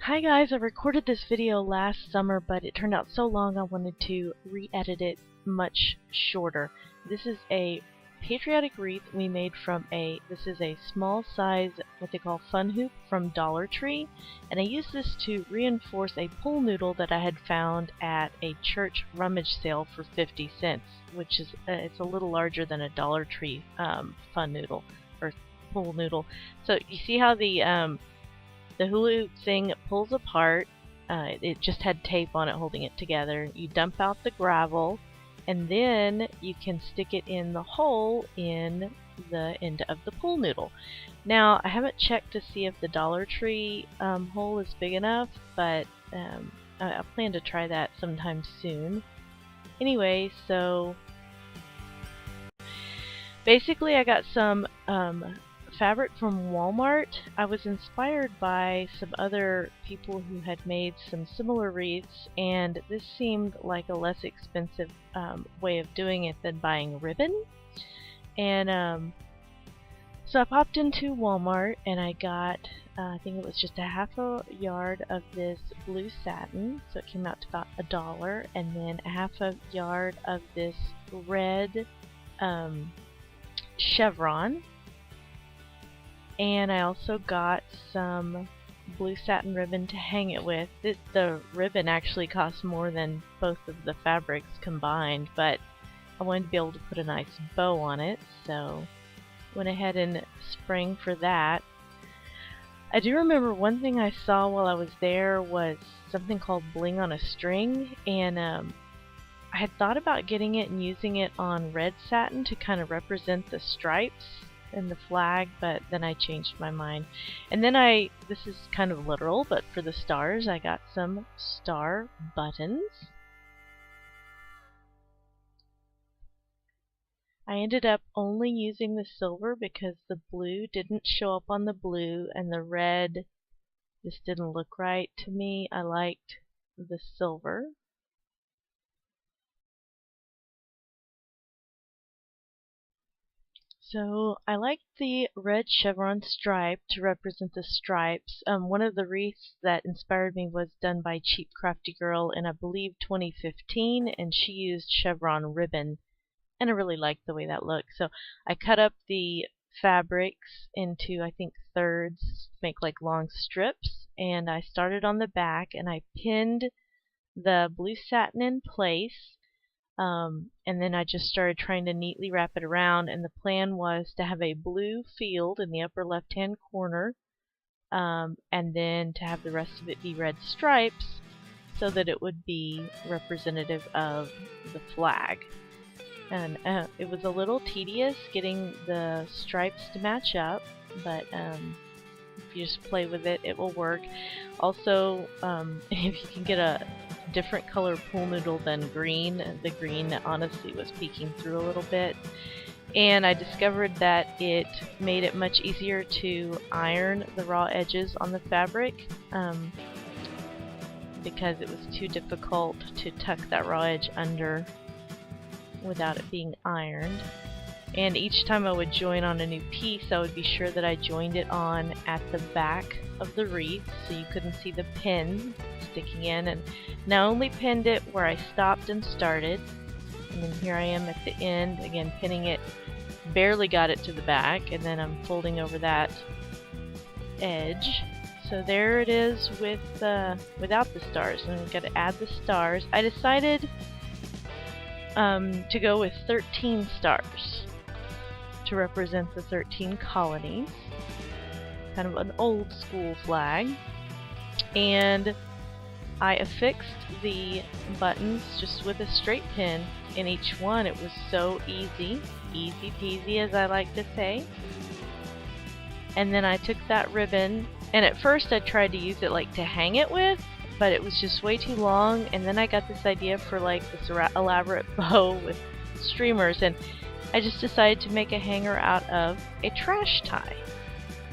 Hi guys, I recorded this video last summer, but it turned out so long I wanted to re-edit it much shorter. This is a patriotic wreath we made from this is a small size, what they call fun hoop from Dollar Tree, and I used this to reinforce a pool noodle that I had found at a church rummage sale for 50 cents, which is, it's a little larger than a Dollar Tree fun noodle, or pool noodle. So you see how the hula hoop thing pulls apart. It just had tape on it holding it together. You dump out the gravel, and then you can stick it in the hole in the end of the pool noodle. Now, I haven't checked to see if the Dollar Tree hole is big enough, but I plan to try that sometime soon. Anyway, so basically I got some fabric from Walmart. I was inspired by some other people who had made some similar wreaths, and this seemed like a less expensive way of doing it than buying ribbon. And so I popped into Walmart and I got, I think it was just a half a yard of this blue satin, so it came out to about $1, and then a half a yard of this red chevron. And I also got some blue satin ribbon to hang it with. The ribbon actually costs more than both of the fabrics combined, but I wanted to be able to put a nice bow on it, so went ahead and sprang for that. I do remember one thing I saw while I was there was something called bling on a string, and I had thought about getting it and using it on red satin to kind of represent the stripes and the flag, but then I changed my mind. And then this is kind of literal, but for the stars, I got some star buttons. I ended up only using the silver because the blue didn't show up on the blue, and the red just didn't look right to me. I liked the silver. So I like the red chevron stripe to represent the stripes. One of the wreaths that inspired me was done by Cheap Crafty Girl in, I believe, 2015, and she used chevron ribbon, and I really liked the way that looked. So I cut up the fabrics into, I think, thirds, make like long strips, and I started on the back and I pinned the blue satin in place. And then I just started trying to neatly wrap it around, and the plan was to have a blue field in the upper left hand corner, and then to have the rest of it be red stripes so that it would be representative of the flag. And it was a little tedious getting the stripes to match up, but if you just play with it, it will work. Also, if you can get a different color pool noodle than green, the green honestly was peeking through a little bit, and I discovered that it made it much easier to iron the raw edges on the fabric, because it was too difficult to tuck that raw edge under without it being ironed. And each time I would join on a new piece, I would be sure that I joined it on at the back of the wreath so you couldn't see the pin sticking in. And I only pinned it where I stopped and started. And then here I am at the end, again pinning it, barely got it to the back, and then I'm folding over that edge. So there it is with without the stars, and I've got to add the stars. I decided to go with 13 stars to represent the 13 colonies, kind of an old school flag. And I affixed the buttons just with a straight pin in each one. It was so easy peasy, as I like to say. And then I took that ribbon, and at first I tried to use it like to hang it with, but it was just way too long. And then I got this idea for like this elaborate bow with streamers, and I just decided to make a hanger out of a trash tie,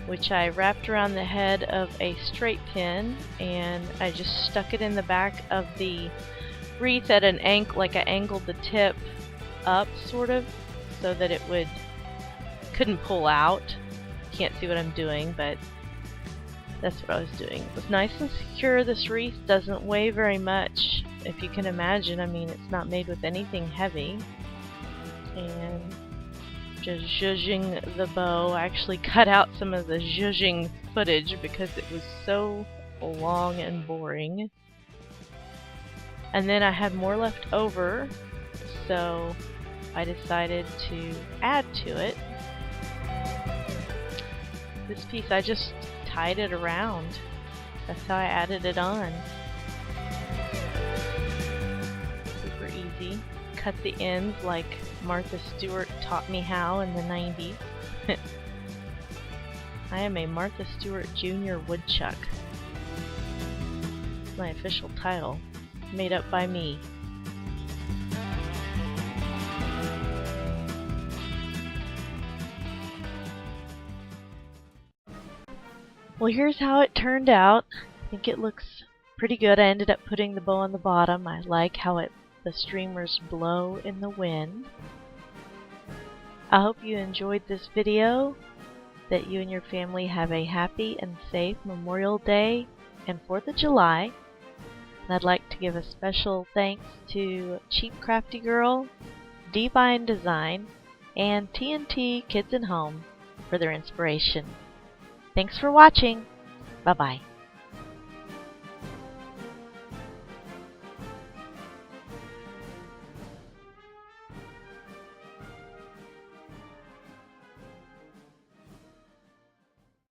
which I wrapped around the head of a straight pin, and I just stuck it in the back of the wreath at an angle, like I angled the tip up sort of so that it couldn't pull out. Can't see what I'm doing, but That's what I was doing. It was nice and secure. This wreath doesn't weigh very much, if you can imagine. I mean, it's not made with anything heavy. And just zhuzhing the bow. I actually cut out some of the zhuzhing footage because it was so long and boring. And then I had more left over, so I decided to add to it. This piece, I just tied it around. That's how I added it on. Super easy. Cut the ends like Martha Stewart taught me how in the 90s. I am a Martha Stewart Jr. woodchuck. It's my official title, made up by me. Well, here's how it turned out. I think it looks pretty good. I ended up putting the bow on the bottom. I like how the streamers blow in the wind. I hope you enjoyed this video, that you and your family have a happy and safe Memorial Day and 4th of July. And I'd like to give a special thanks to Cheap Crafty Girl, Divine Design, and TNT Kids and Home for their inspiration. Thanks for watching. Bye-bye.